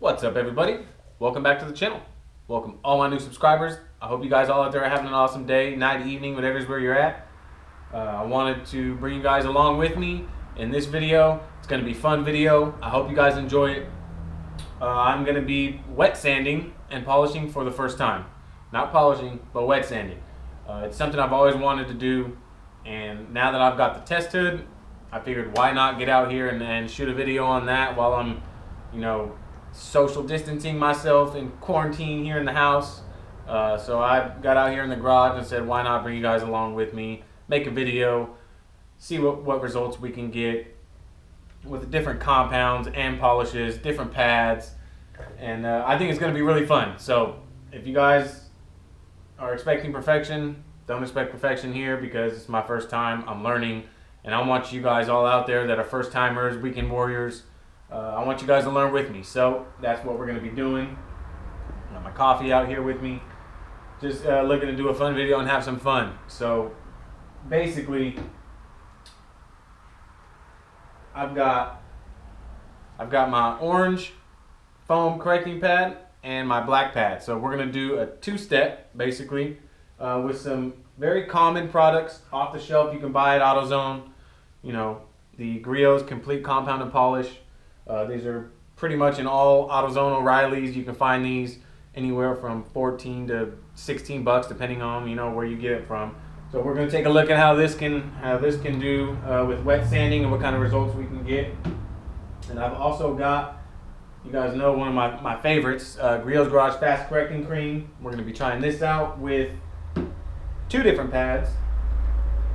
What's up, everybody? Welcome back to the channel. Welcome all my new subscribers. I hope you guys all out there are having an awesome day, night, evening, whatever's where you're at. I wanted to bring you guys along with me in this video. It's going to be a fun video. I hope you guys enjoy it. I'm going to be wet sanding and polishing for the first time. Not polishing, but wet sanding. It's something I've always wanted to do, and now that I've got the test hood, I figured why not get out here and shoot a video on that while I'm, social distancing myself in quarantine here in the house. So I got out here in the garage and said, why not bring you guys along with me, make a video, see what results we can get with the different compounds and polishes, different pads, and I think it's going to be really fun. So if you guys are expecting perfection, don't expect perfection here because it's my first time. I'm learning, and I want you guys all out there that are first timers, weekend warriors. I want you guys to learn with me. So that's what we're going to be doing. I got my coffee out here with me. Just looking to do a fun video and have some fun. So basically, I've got my orange foam correcting pad and my black pad. So we're going to do a two-step basically with some very common products off the shelf. You can buy at AutoZone. The Griot's complete compound and polish. These are pretty much in all AutoZone O'Reilly's. You can find these anywhere from 14 to 16 bucks depending on where you get it from. So we're going to take a look at how this can do with wet sanding and what kind of results we can get. And I've also got, you guys know, one of my favorites, Griot's Garage Fast Correcting Cream. We're going to be trying this out with two different pads.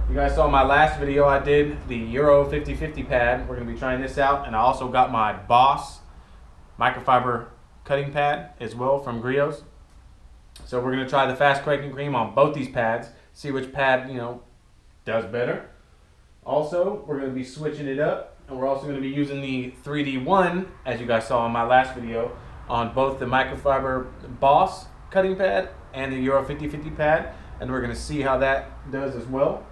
You guys saw my last video, I did the Euro 50/50 pad. We're going to be trying this out, and I also got my Boss microfiber cutting pad as well from Griot's. So we're going to try the fast correcting cream on both these pads, see which pad does better. Also, we're going to be switching it up, and we're also going to be using the 3D1, as you guys saw in my last video, on both the microfiber Boss cutting pad and the Euro 50/50 pad, and we're going to see how that does as well.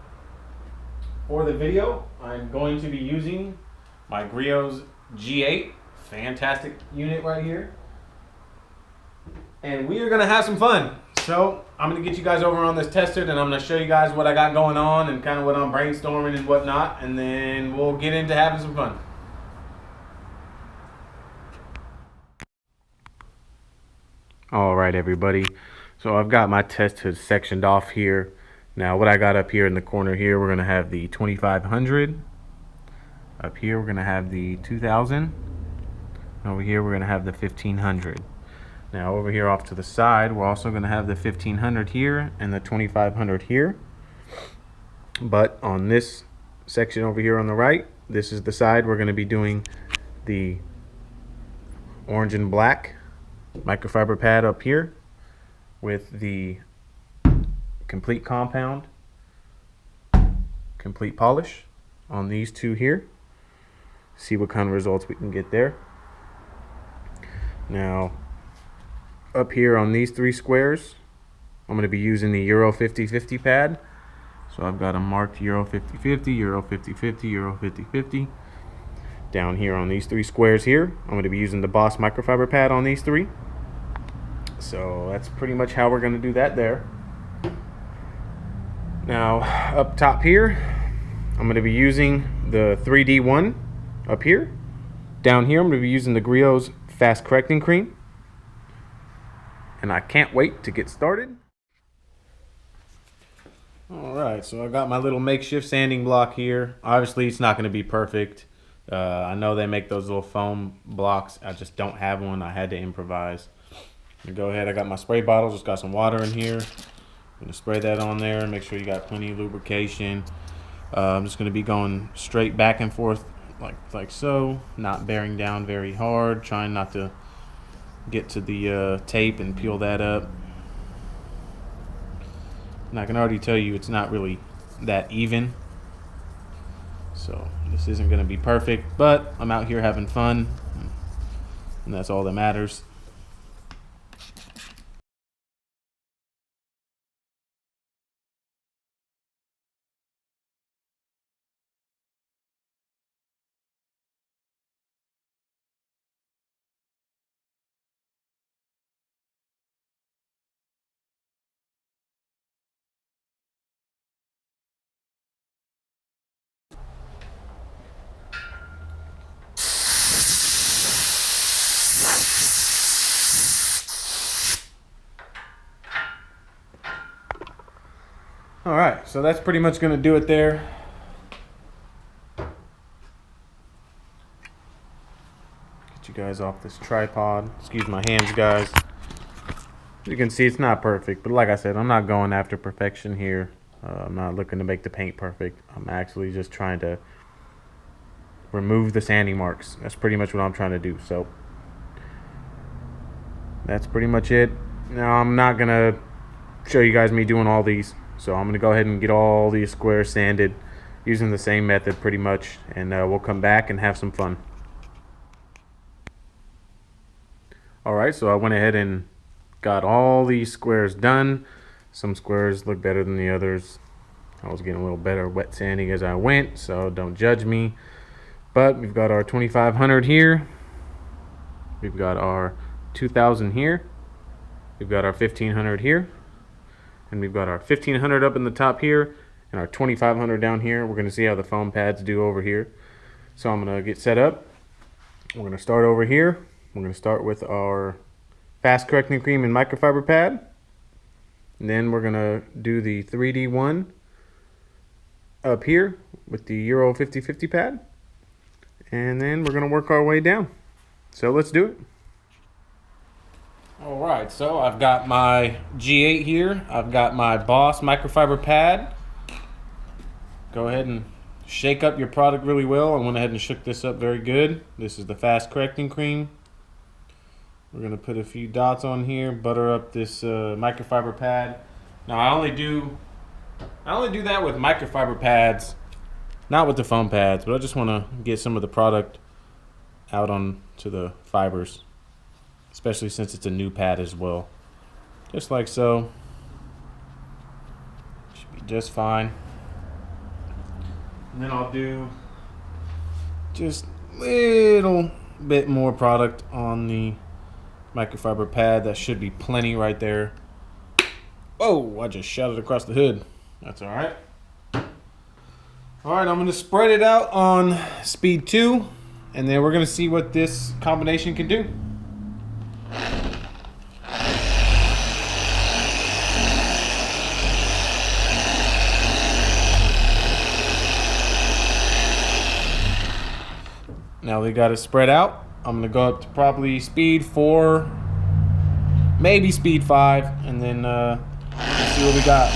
For the video, I'm going to be using my Griot's G8, fantastic unit right here. And we are going to have some fun. So I'm going to get you guys over on this test hood, and I'm going to show you guys what I got going on and kind of what I'm brainstorming and whatnot, and then we'll get into having some fun. All right, everybody. So I've got my test hood sectioned off here. Now what I got up here in the corner here, we're going to have the 2500. Up here we're going to have the 2000. Over here we're going to have the 1500. Now over here off to the side, we're also going to have the 1500 here and the 2500 here. But on this section over here on the right, this is the side we're going to be doing the orange and black microfiber pad up here with the complete compound, complete polish on these two here. See what kind of results we can get there. Now up here on these three squares, I'm going to be using the Euro 50/50 pad. So I've got them marked Euro 50/50, Euro 50/50, Euro 50/50. Down here on these three squares here, I'm going to be using the Boss microfiber pad on these three. So that's pretty much how we're going to do that there. Now up top here, I'm going to be using the 3D1 up here. Down here I'm going to be using the Griot's Fast Correcting Cream. And I can't wait to get started. Alright, so I got my little makeshift sanding block here. Obviously it's not going to be perfect. I know they make those little foam blocks. I just don't have one. I had to improvise. Go ahead, I got my spray bottle, just got some water in here. I'm going to spray that on there and make sure you got plenty of lubrication. I'm just going to be going straight back and forth like so, not bearing down very hard, trying not to get to the tape and peel that up. And I can already tell you it's not really that even. So this isn't going to be perfect, but I'm out here having fun, and that's all that matters. All right, so that's pretty much gonna do it there. Get you guys off this tripod. Excuse my hands, guys. As you can see, it's not perfect, but like I said, I'm not going after perfection here. I'm not looking to make the paint perfect. I'm actually just trying to remove the sanding marks. That's pretty much what I'm trying to do. So that's pretty much it. Now I'm not gonna show you guys me doing all these, so I'm gonna go ahead and get all these squares sanded using the same method pretty much, and we'll come back and have some fun. Alright, so I went ahead and got all these squares done. Some squares look better than the others. I was getting a little better wet sanding as I went, so don't judge me. But we've got our 2500 here. We've got our 2000 here. We've got our 1500 here. And we've got our 1500 up in the top here and our 2500 down here. We're going to see how the foam pads do over here. So I'm going to get set up. We're going to start over here. We're going to start with our fast correcting cream and microfiber pad. And then we're going to do the 3D one up here with the Euro 50/50 pad. And then we're going to work our way down. So let's do it. Alright, so I've got my G8 here. I've got my Boss microfiber pad. Go ahead and shake up your product really well. I went ahead and shook this up very good. This is the fast correcting cream. We're going to put a few dots on here, butter up this microfiber pad. Now I only do that with microfiber pads, not with the foam pads, but I just want to get some of the product out onto the fibers, especially since it's a new pad as well. Just like so. Should be just fine. And then I'll do just a little bit more product on the microfiber pad. That should be plenty right there. Oh, I just shot it across the hood. That's all right. All right, I'm going to spread it out on speed 2, and then we're going to see what this combination can do. Now we got it spread out. I'm going to go up to probably speed 4, maybe speed 5, and then see what we got.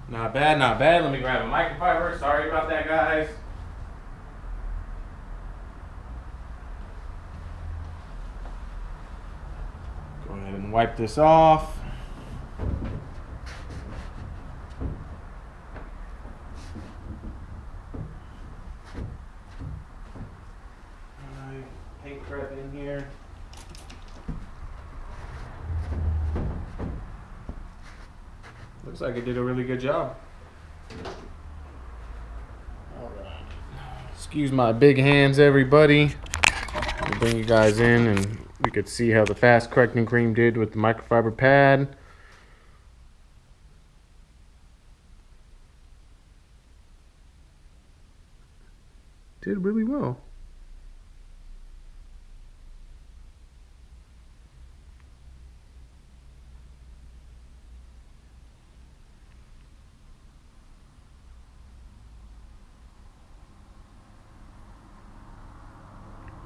Not bad, not bad. Let me grab a microfiber. Sorry about that, guys. Go ahead and wipe this off. Alright, paint prep in here. Looks like it did a really good job. Alright. Excuse my big hands, everybody. I'll bring you guys in and we could see how the fast correcting cream did with the microfiber pad. Did really well.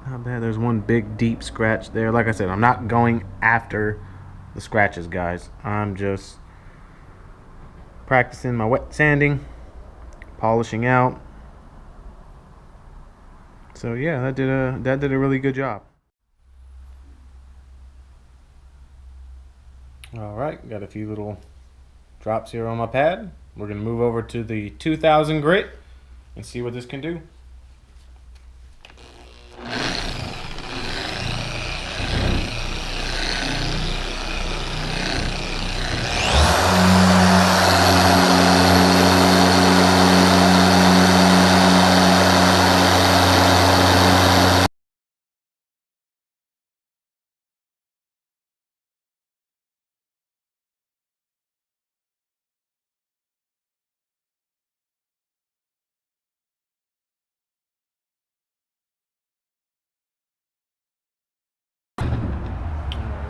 Not bad. There's one big deep scratch there. Like I said, I'm not going after the scratches, guys. I'm just practicing my wet sanding, polishing out. So yeah, that did a really good job. All right, got a few little drops here on my pad. We're gonna move over to the 2000 grit and see what this can do.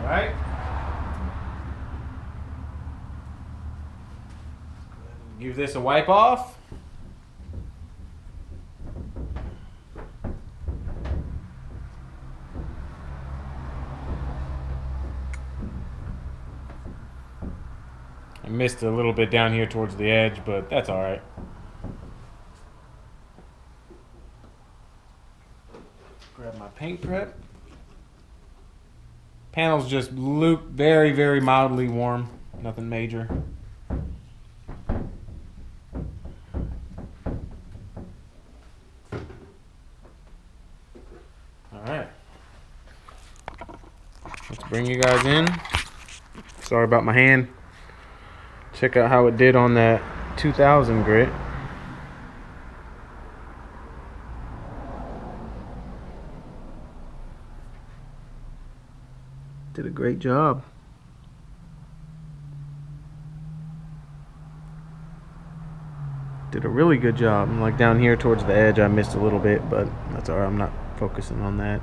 right. Give this a wipe off. I missed a little bit down here towards the edge, but that's all right. Grab my paint prep. Panels just look very, very mildly warm. Nothing major. All right. Let's bring you guys in. Sorry about my hand. Check out how it did on that 2000 grit. Did a great job. Did a really good job. Like down here towards the edge, I missed a little bit, but that's all right. I'm not focusing on that.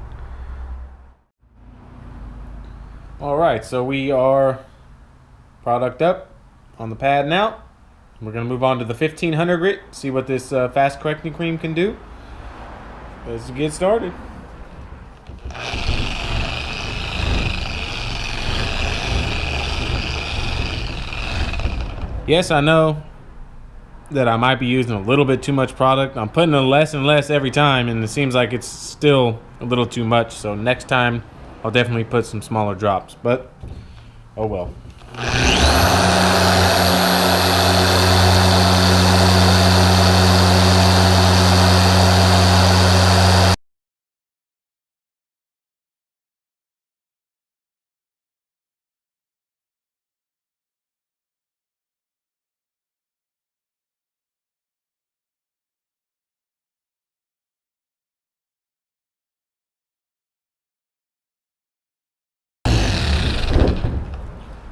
All right, so we are product up on the pad now. We're gonna move on to the 1500 grit, see what this fast correcting cream can do. Let's get started. Yes, I know that I might be using a little bit too much product. I'm putting in less and less every time, and it seems like it's still a little too much. So next time, I'll definitely put some smaller drops, but oh well.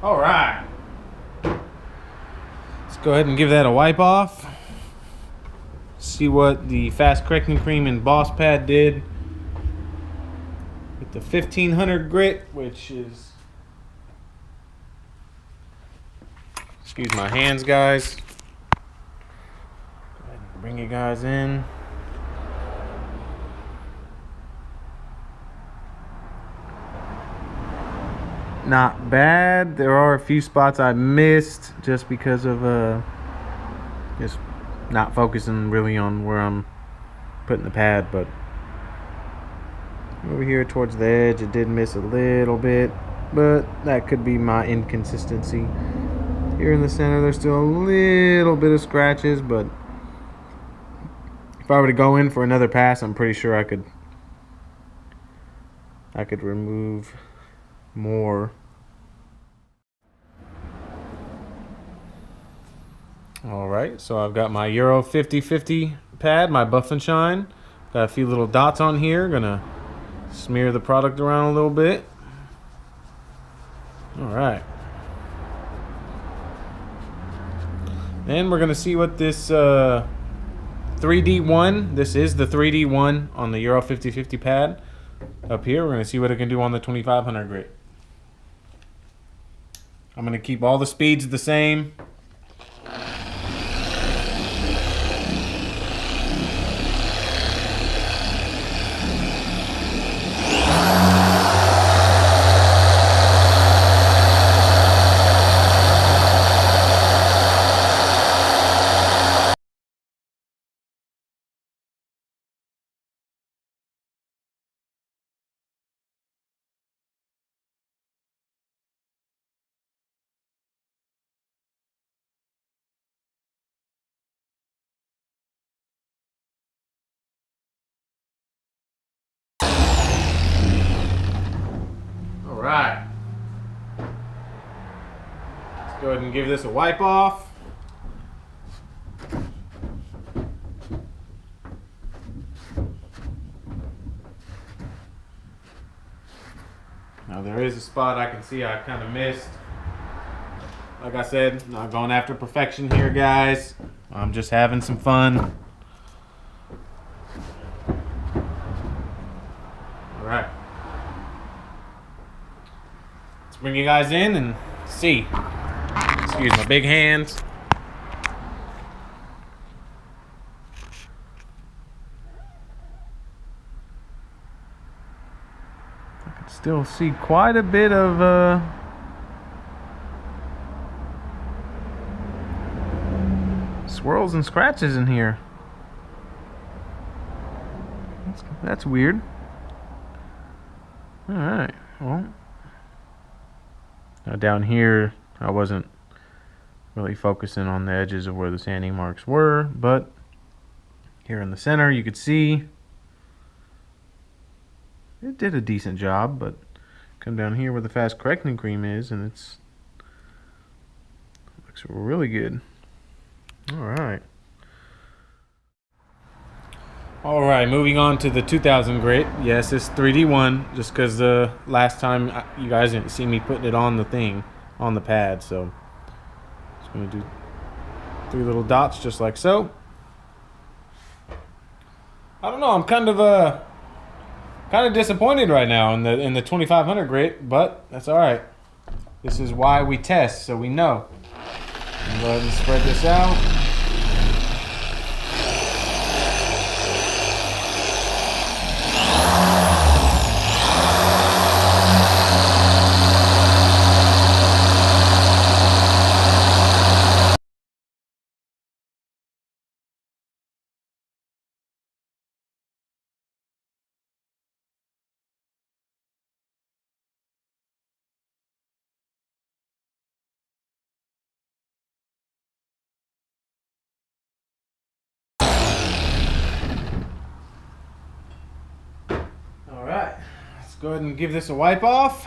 All right. Let's go ahead and give that a wipe off. See what the fast correcting cream and Boss Pad did with the 1500 grit, which is, excuse my hands, guys. Go ahead and bring you guys in. Not bad. There are a few spots I missed just because of just not focusing really on where I'm putting the pad, but over here towards the edge it did miss a little bit, but that could be my inconsistency. Here in the center there's still a little bit of scratches, but if I were to go in for another pass, I'm pretty sure I could remove more. All right, so I've got my Euro 50/50 pad, my Buff and Shine. Got a few little dots on here. Gonna smear the product around a little bit. All right. And we're gonna see what this 3D1, this is the 3D1 on the Euro 50/50 pad. Up here, we're gonna see what it can do on the 2500 grit. I'm gonna keep all the speeds the same. Right. Let's go ahead and give this a wipe off. Now there is a spot I can see I kind of missed. Like I said, not going after perfection here, guys. I'm just having some fun. All right. bring you guys in and see. Excuse my big hands. I can still see quite a bit of swirls and scratches in here. That's weird. Alright, well. Now down here, I wasn't really focusing on the edges of where the sanding marks were, but here in the center you could see it did a decent job, but come down here where the fast correcting cream is and it looks really good. Alright. Alright, moving on to the 2000 grit. Yes, it's 3D1, just because the last time you guys didn't see me putting it on the thing, on the pad, so just going to do 3 little dots just like so. I don't know, I'm kind of disappointed right now in the 2500 grit, but that's alright. This is why we test, so we know. I'm going to go ahead and spread this out. Alright, let's go ahead and give this a wipe off.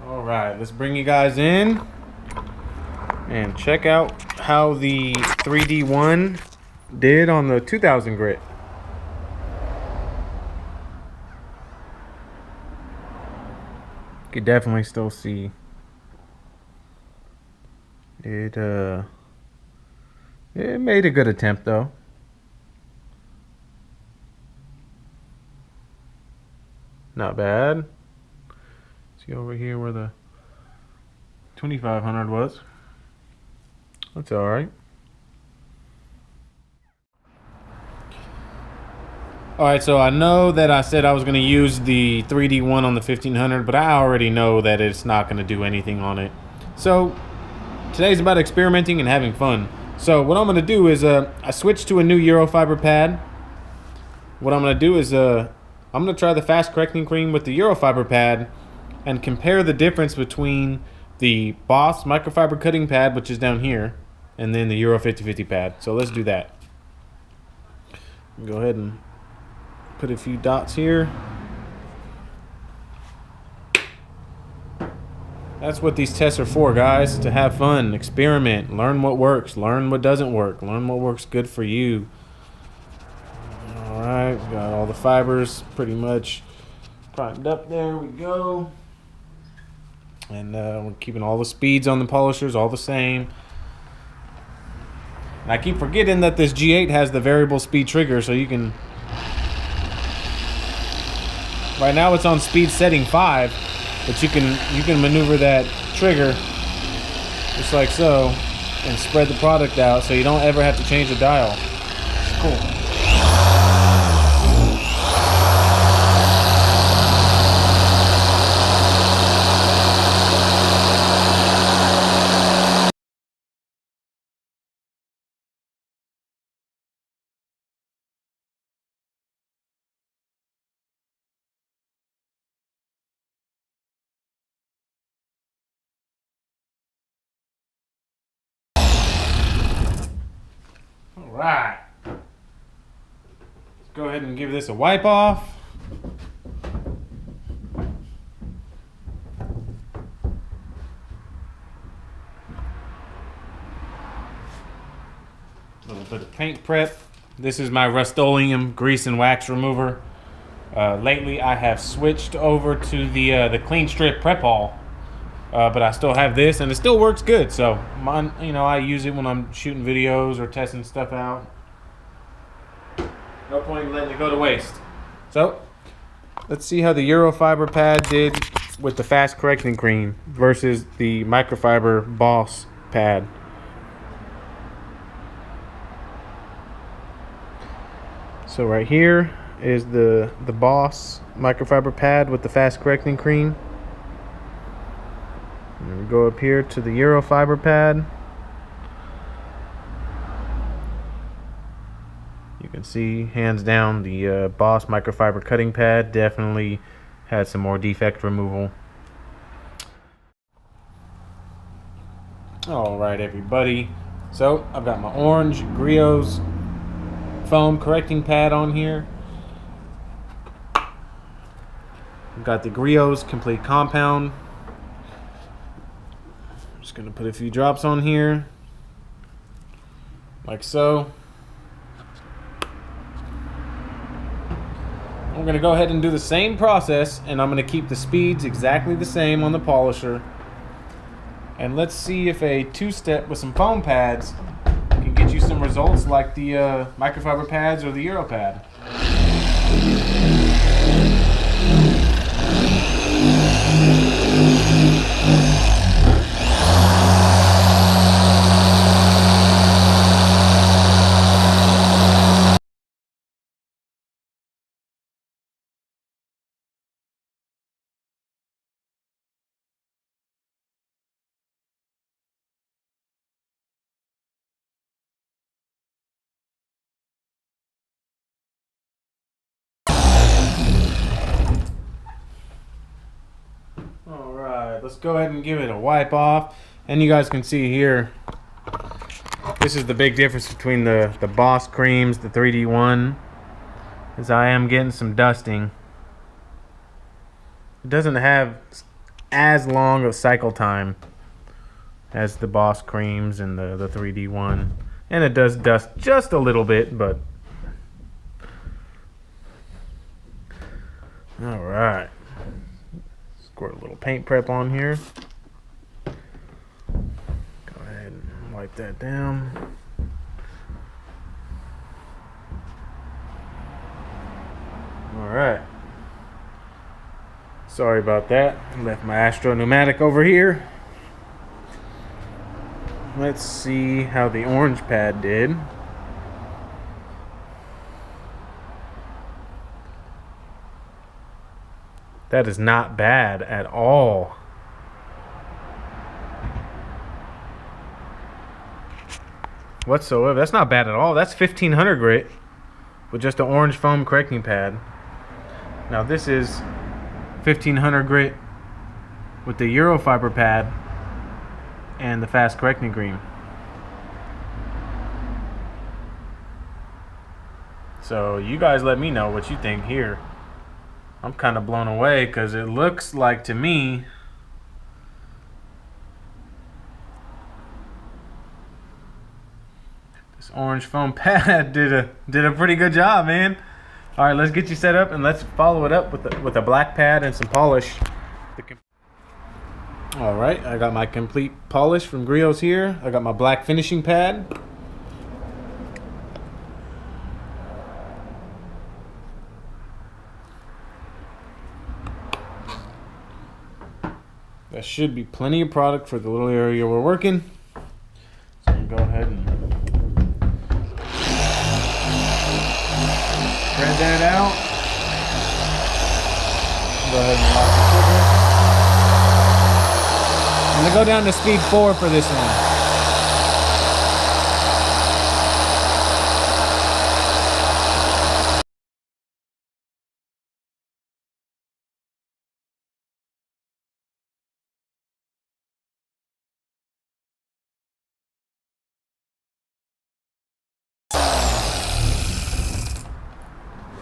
Alright, let's bring you guys in and check out how the 3D1 did on the 2000 grit. You could definitely still see it. It made a good attempt though. Not bad. See over here where the 2500 was. That's all right. Alright, so I know that I said I was going to use the 3D1 on the 1500, but I already know that it's not going to do anything on it. So, today's about experimenting and having fun. So, what I'm going to do is, I switched to a new Eurofiber pad. What I'm going to do is, I'm going to try the fast correcting cream with the Eurofiber pad and compare the difference between the Boss microfiber cutting pad, which is down here, and then the Euro 50/50 pad. So, let's do that. Go ahead and put a few dots here. That's what these tests are for, guys. To have fun, experiment, learn what works, learn what doesn't work, learn what works good for you. Alright, got all the fibers pretty much primed up. There we go. And we're keeping all the speeds on the polishers all the same. And I keep forgetting that this G8 has the variable speed trigger, so you can... Right now it's on speed setting 5, but you can maneuver that trigger just like so and spread the product out so you don't ever have to change the dial. It's cool. Alright. Let's go ahead and give this a wipe off. A little bit of paint prep. This is my Rust-Oleum grease and wax remover. Lately, I have switched over to the clean strip prep haul, but I still have this, and it still works good. So, I use it when I'm shooting videos or testing stuff out. No point in letting it go to waste. So, let's see how the Eurofiber pad did with the fast correcting cream versus the microfiber Boss pad. So right here is the Boss microfiber pad with the fast correcting cream. And we go up here to the Eurofiber pad. You can see, hands down, the Boss microfiber cutting pad definitely had some more defect removal. Alright everybody, so I've got my orange Griot's foam correcting pad on here. I've got the Griot's complete compound. I'm just gonna put a few drops on here, like so. We're gonna go ahead and do the same process, and I'm gonna keep the speeds exactly the same on the polisher. And let's see if a two-step with some foam pads can get you some results like the microfiber pads or the Euro pad. Alright, let's go ahead and give it a wipe off. And you guys can see here, this is the big difference between the Boss creams, the 3D1, is I am getting some dusting. It doesn't have as long of cycle time as the Boss creams and the 3D1. And it does dust just a little bit, but... Alright. Squirt a little paint prep on here. Go ahead and wipe that down. Alright. Sorry about that. Left my Astro pneumatic over here. Let's see how the orange pad did. That is not bad at all. Whatsoever. That's not bad at all. That's 1500 grit with just an orange foam correcting pad. Now this is 1500 grit with the Eurofiber pad and the fast correcting cream. So you guys let me know what you think here. I'm kind of blown away because it looks like to me this orange foam pad did a pretty good job, man. All right, let's get you set up and let's follow it up with a black pad and some polish. All right, I got my complete polish from Griot's here. I got my black finishing pad. That should be plenty of product for the little area we're working. So go ahead and spread that out. Go ahead and lock the trigger. I'm gonna go down to speed 4 for this one.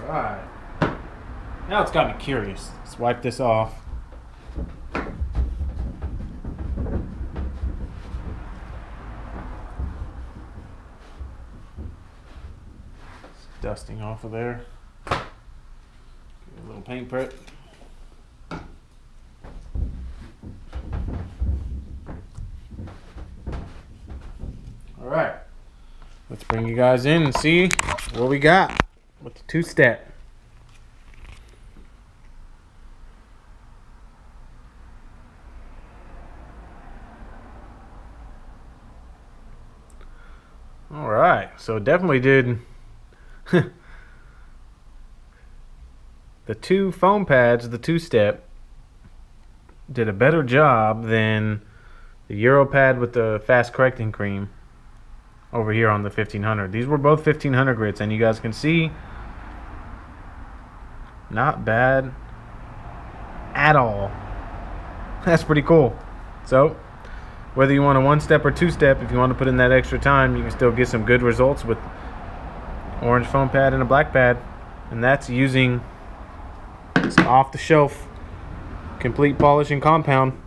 Alright. Now it's got me curious. Let's wipe this off. It's dusting off of there. Get a paint prep. All right, let's bring you guys in and see what we got with the two-step. All right, so definitely did the two foam pads, the two-step, did a better job than the Euro pad with the fast correcting cream over here on the 1500. These were both 1500 grits, and you guys can see, not bad at all. That's pretty cool. So whether you want a one-step or two-step, if you want to put in that extra time, you can still get some good results with orange foam pad and a black pad. And that's using this off-the-shelf complete polishing compound.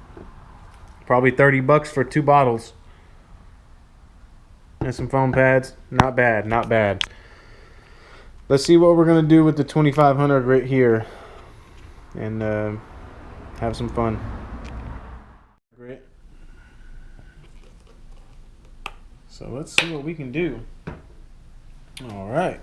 Probably 30 bucks for 2 bottles. And some foam pads. Not bad, not bad. Let's see what we're going to do with the 2500 grit here. And have some fun. Grit. So let's see what we can do. All right.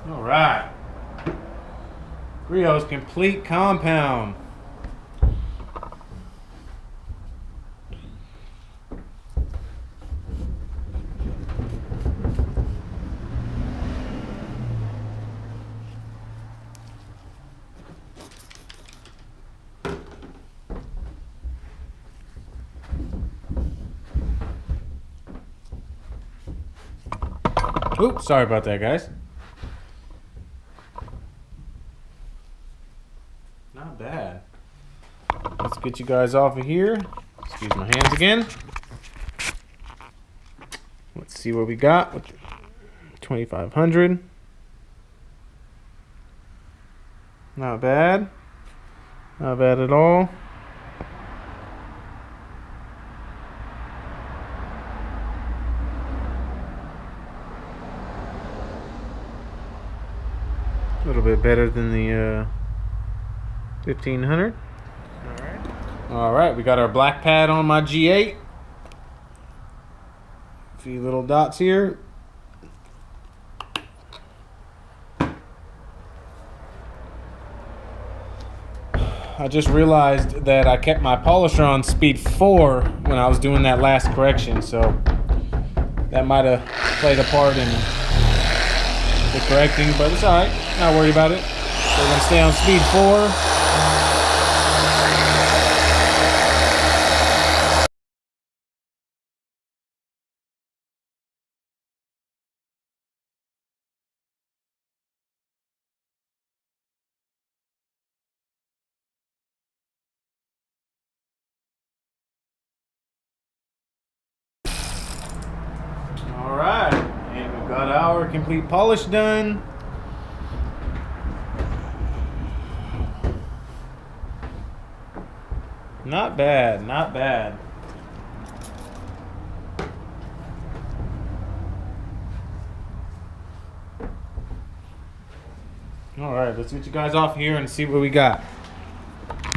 All right, Griot's complete compound. Oops, sorry about that, guys. Not bad. Let's get you guys off of here. Excuse my hands again. Let's see what we got with 2500. Not bad. Not bad at all. A little bit better than the 1500. All right, we got our black pad on my G8. A few little dots here. I just realized that I kept my polisher on speed 4 when I was doing that last correction, so that might have played a part in the correcting, but it's alright, not worried about it. So we're going to stay on speed 4. Alright, and we've got our complete polish done. Not bad, not bad. Alright, let's get you guys off here and see what we got.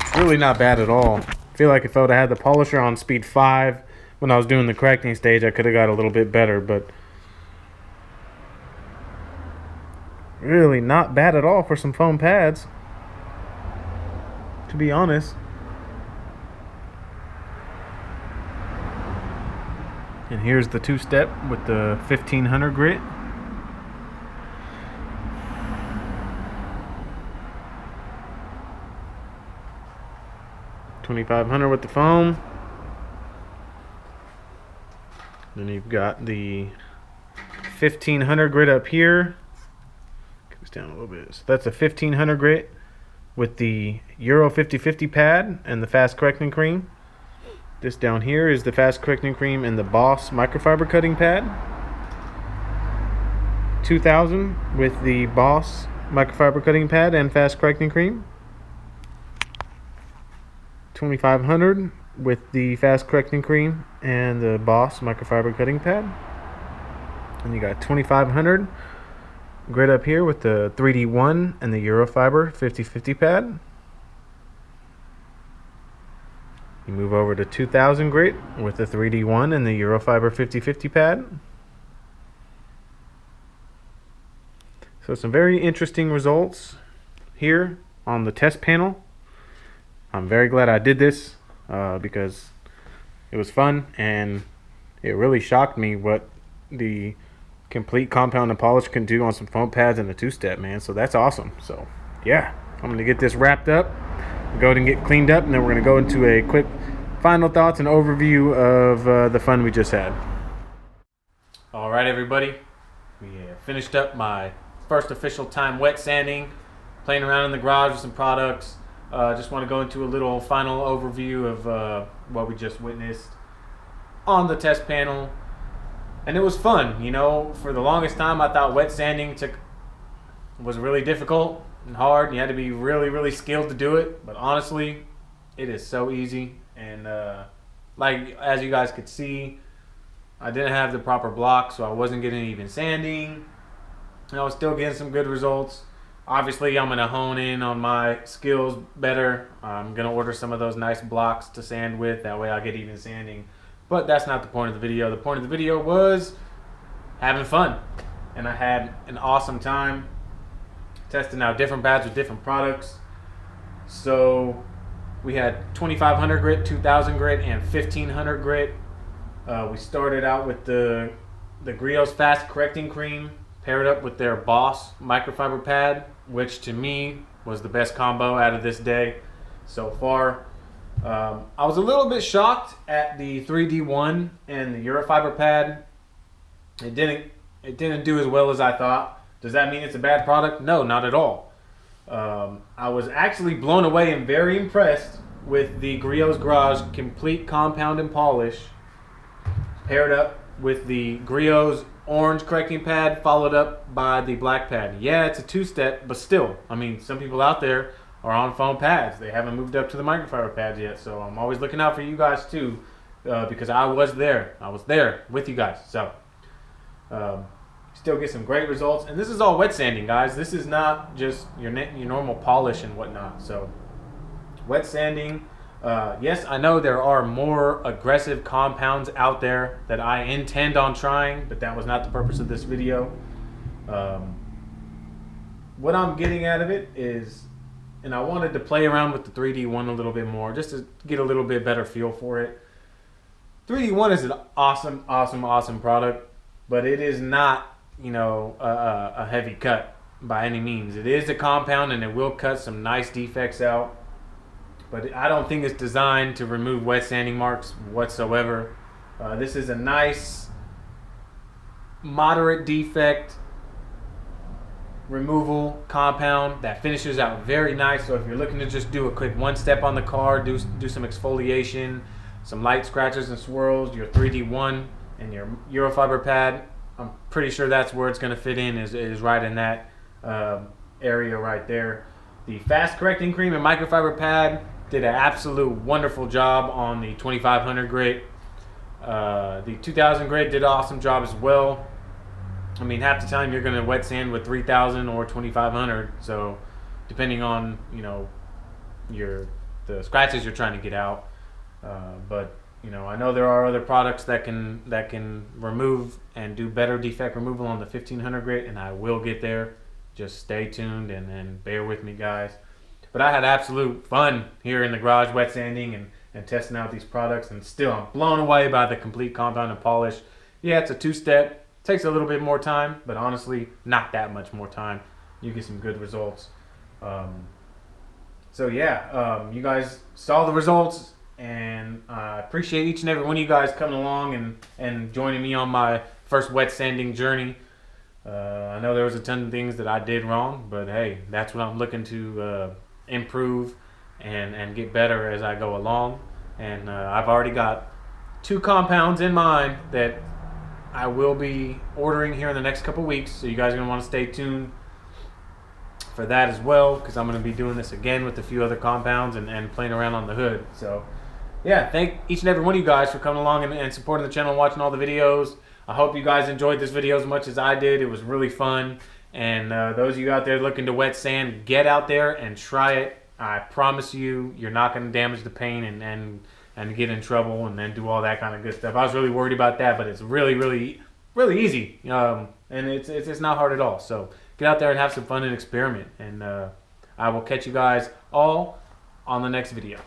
It's really not bad at all. I feel like if I would have had the polisher on speed 5 when I was doing the correcting stage, I could have got a little bit better, but really not bad at all for some foam pads, to be honest. And here's the two-step with the 1500 grit. 2500 with the foam. Then you've got the 1500 grit up here. Get this down a little bit. So that's a 1500 grit with the Euro 50/50 pad and the fast correcting cream. This down here is the fast correcting cream and the Boss microfiber cutting pad. 2000 with the Boss microfiber cutting pad and fast correcting cream. 2500 with the fast correcting cream and the Boss microfiber cutting pad. And you got 2500 grit up here with the 3D1 and the Eurofiber 50/50 pad. You move over to 2000 grit with the 3D1 and the Eurofiber 50/50 pad. So some very interesting results here on the test panel. I'm very glad I did this because it was fun, and it really shocked me what the complete compound and polish can do on some foam pads and a two-step, man. So that's awesome. So yeah, I'm gonna get this wrapped up, go ahead and get cleaned up, and then we're gonna go into a quick final thoughts and overview of the fun we just had. All right, everybody, we finished up my first official time wet sanding, playing around in the garage with some products. Just want to go into a little final overview of what we just witnessed on the test panel. And it was fun, you know. For the longest time, I thought wet sanding was really difficult and hard. You had to be really, really skilled to do it. But honestly, it is so easy. And like as you guys could see, I didn't have the proper block, so I wasn't getting even sanding. And I was still getting some good results. Obviously, I'm going to hone in on my skills better. I'm going to order some of those nice blocks to sand with. That way I'll get even sanding. But that's not the point of the video. The point of the video was having fun. And I had an awesome time testing out different pads with different products. So we had 2500 grit, 2000 grit, and 1500 grit. We started out with the Griot's Fast Correcting Cream, paired up with their Boss microfiber pad, which to me was the best combo out of this day so far. I was a little bit shocked at the 3D1 and the Eurofiber pad. It didn't do as well as I thought. Does that mean it's a bad product? No, not at all. I was actually blown away and very impressed with the Griot's Garage Complete Compound and Polish, paired up with the Griot's orange correcting pad, followed up by the black pad. Yeah, it's a two-step, but still, I mean, some people out there are on foam pads. They haven't moved up to the microfiber pads yet, so I'm always looking out for you guys too, because I was there. I was there with you guys. So still get some great results, and this is all wet sanding, guys. This is not just your normal polish and whatnot. So wet sanding. Yes, I know there are more aggressive compounds out there that I intend on trying, but that was not the purpose of this video. What I'm getting out of it is, and I wanted to play around with the 3D1 a little bit more, just to get a little bit better feel for it. 3D1 is an awesome, awesome, awesome product, but it is not, you know, a heavy cut by any means. It is a compound, and it will cut some nice defects out. But I don't think it's designed to remove wet sanding marks whatsoever. This is a nice, moderate defect removal compound that finishes out very nice. So if you're looking to just do a quick one step on the car, do some exfoliation, some light scratches and swirls, your 3D1 and your Eurofiber pad, I'm pretty sure that's where it's going to fit in, is right in that area right there. The Fast Correcting Cream and Microfiber pad did an absolute wonderful job on the 2500 grit. The 2000 grit did an awesome job as well. I mean, half the time you're going to wet sand with 3000 or 2500, so depending on, you know, the scratches you're trying to get out. But you know, I know there are other products that can remove and do better defect removal on the 1500 grit, and I will get there. Just stay tuned and bear with me, guys. But I had absolute fun here in the garage wet sanding and testing out these products, and still I'm blown away by the complete compound and polish. Yeah, it's a two-step. Takes a little bit more time, but honestly, not that much more time. You get some good results. So yeah, you guys saw the results, and I appreciate each and every one of you guys coming along and joining me on my first wet sanding journey. I know there was a ton of things that I did wrong, but hey, that's what I'm looking to improve and get better as I go along. And I've already got 2 compounds in mind that I will be ordering here in the next couple weeks, so you guys are going to want to stay tuned for that as well, because I'm going to be doing this again with a few other compounds and playing around on the hood. So yeah, thank each and every one of you guys for coming along and supporting the channel and watching all the videos. I hope you guys enjoyed this video as much as I did. It was really fun. And those of you out there looking to wet sand, get out there and try it. I promise you, you're not going to damage the paint and get in trouble and then do all that kind of good stuff. I was really worried about that, but it's really easy. And it's not hard at all. So get out there and have some fun and experiment. And I will catch you guys all on the next video.